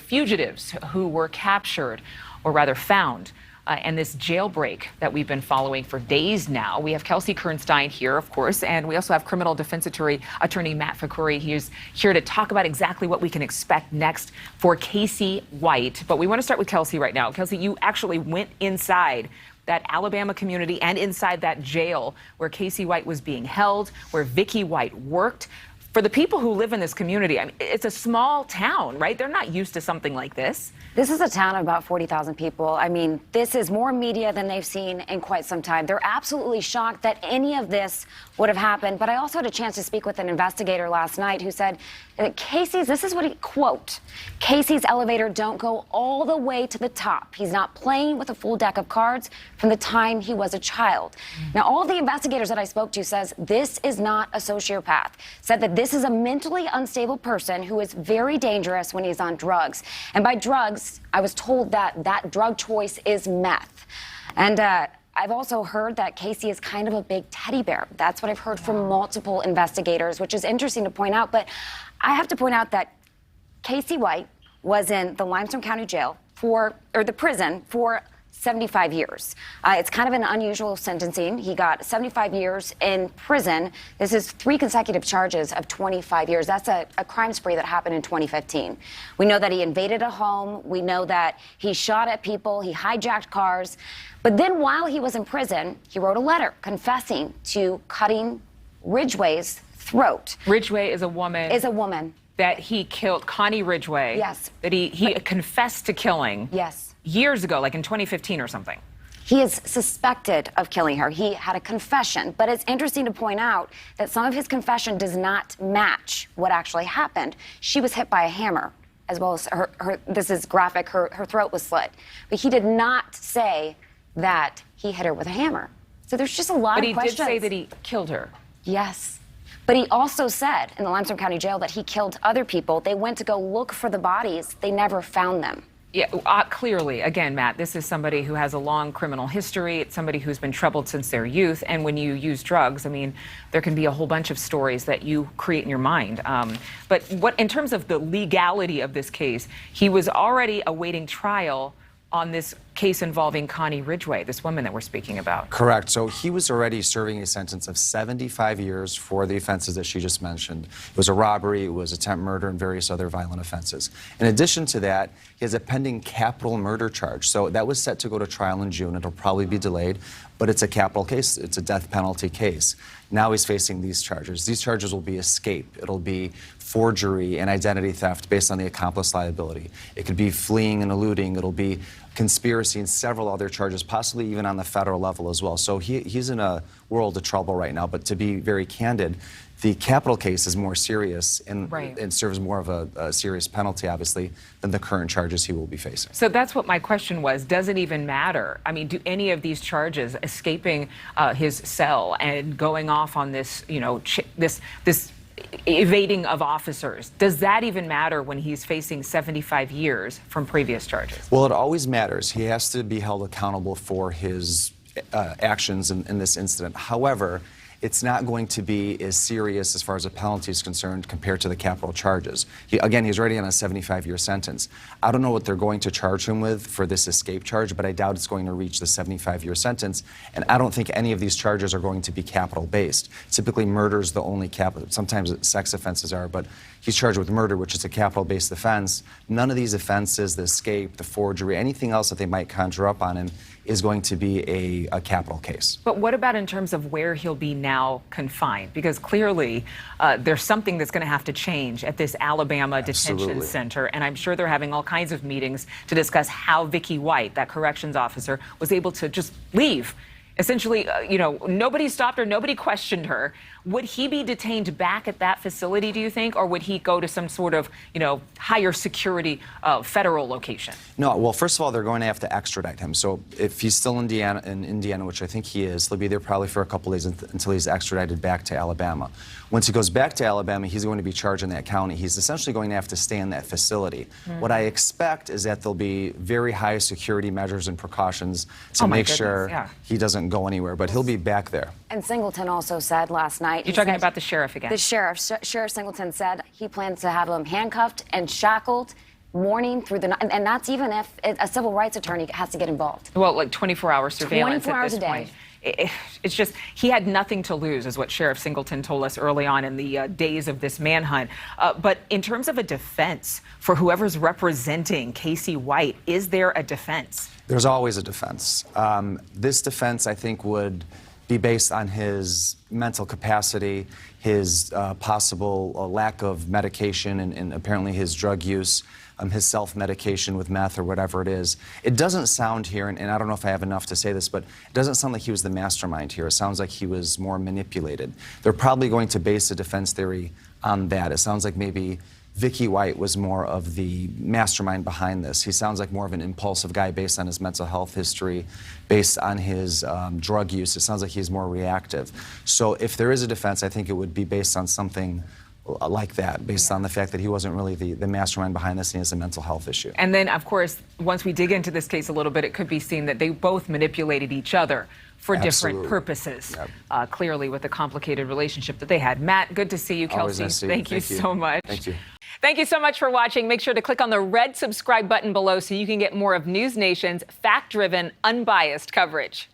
fugitives who were captured, or rather found, and this jailbreak that we've been following for days now. We have Kelsey Kernstein here, of course, and we also have criminal defense attorney Matt Fakuri. He is here to talk about exactly what we can expect next for Casey White. But we want to start with Kelsey right now. Kelsey, you actually went inside that Alabama community and inside that jail where Casey White was being held, where Vicky White worked. For the people who live in this community, I mean, it's a small town, right? They're not used to something like this. This is a town of about 40,000 people. I mean, this is more media than they've seen in quite some time. They're absolutely shocked that any of this would have happened. But I also had a chance to speak with an investigator last night who said that Casey's, this is what he, quote, Casey's elevator don't go all the way to the top. He's not playing with a full deck of cards from the time he was a child. Now, all the investigators that I spoke to says this is not a sociopath, said that this is a mentally unstable person who is very dangerous when he's on drugs. And by drugs, I was told that that drug choice is meth. And I've also heard that Casey is kind of a big teddy bear. That's what I've heard from multiple investigators, which is interesting to point out. But I have to point out that Casey White was in the Limestone County Jail the prison for 75 years. It's kind of an unusual sentencing. He got 75 years in prison. This is 3 consecutive charges of 25 years. That's a crime spree that happened in 2015. We know that he invaded a home. We know that he shot at people. He hijacked cars. But then while he was in prison, he wrote a letter confessing to cutting Ridgway's throat. Ridgway is a woman. That he killed, Connie Ridgway. Yes. That he confessed to killing. Yes. Years ago, like in 2015 or something. He is suspected of killing her. He had a confession, but it's interesting to point out that some of his confession does not match what actually happened. She was hit by a hammer, as well as her this is graphic, her throat was slit. But he did not say that he hit her with a hammer. So there's just a lot of questions. But he did say that he killed her. Yes. But he also said in the Limestone County Jail that he killed other people. They went to go look for the bodies. They never found them. Yeah, clearly, again, Matt, this is somebody who has a long criminal history. It's somebody who's been troubled since their youth. And when you use drugs, I mean, there can be a whole bunch of stories that you create in your mind. But in terms of the legality of this case, he was already awaiting trial on this case involving Connie Ridgway, this woman that we're speaking about. Correct. So he was already serving a sentence of 75 years for the offenses that she just mentioned. It was a robbery, it was attempt murder, and various other violent offenses. In addition to that, he has a pending capital murder charge. So that was set to go to trial in June. It'll probably be delayed, but it's a capital case. It's a death penalty case. Now he's facing these charges. These charges will be escape. It'll be forgery and identity theft based on the accomplice liability. It could be fleeing and eluding. It'll be conspiracy and several other charges, possibly even on the federal level as well. So he's in a world of trouble right now. But to be very candid, the capital case is more serious and serves more of a serious penalty, obviously, than the current charges he will be facing. So that's what my question was. Does it even matter? I mean, do any of these charges, escaping his cell and going off on this, you know, this evading of officers, does that even matter when he's facing 75 years from previous charges? Well, it always matters. He has to be held accountable for his actions in this incident. However, it's not going to be as serious as far as a penalty is concerned compared to the capital charges. Again, he's already on a 75-year sentence. I don't know what they're going to charge him with for this escape charge, but I doubt it's going to reach the 75-year sentence. And I don't think any of these charges are going to be capital-based. Typically, murder is the only capital. Sometimes sex offenses are, but he's charged with murder, which is a capital-based offense. None of these offenses, the escape, the forgery, anything else that they might conjure up on him is going to be a capital case. But what about in terms of where he'll be now confined? Because clearly there's something that's going to have to change at this Alabama detention center. And I'm sure they're having all kinds of meetings to discuss how Vicky White, that corrections officer, was able to just leave. Essentially, you know, nobody stopped her, nobody questioned her. Would he be detained back at that facility, do you think, or would he go to some sort of, you know, higher security federal location? No, well, first of all, they're going to have to extradite him. So if he's still in Indiana, which I think he is, he'll be there probably for a couple days until he's extradited back to Alabama. Once he goes back to Alabama, he's going to be charged in that county. He's essentially going to have to stay in that facility. What I expect is that there'll be very high security measures and precautions to make sure he doesn't go anywhere, but he'll be back there. And Singleton also said last night... You're talking about the sheriff again? The sheriff. Sheriff Singleton said he plans to have him handcuffed and shackled, morning through the night, and that's even if a civil rights attorney has to get involved. Well, like 24-hour surveillance 24 at hours this a day. point. It's just, he had nothing to lose, is what Sheriff Singleton told us early on in the days of this manhunt. But in terms of a defense for whoever's representing Casey White, is there a defense? There's always a defense. This defense, I think, would be based on his mental capacity, his possible lack of medication, and apparently his drug use, his self-medication with meth or whatever it is. It doesn't sound here, and I don't know if I have enough to say this, but it doesn't sound like he was the mastermind here. It sounds like he was more manipulated. They're probably going to base a defense theory on that. It sounds like maybe Vicky White was more of the mastermind behind this. He sounds like more of an impulsive guy based on his mental health history, based on his drug use. It sounds like he's more reactive. So if there is a defense, I think it would be based on something like that, based on the fact that he wasn't really the mastermind behind this and he has a mental health issue. And then, of course, once we dig into this case a little bit, it could be seen that they both manipulated each other for different purposes, clearly with the complicated relationship that they had. Matt, good to see you. Always Kelsey, nice to see you. thank you so much. Thank you. Thank you so much for watching. Make sure to click on the red subscribe button below so you can get more of NewsNation's fact-driven, unbiased coverage.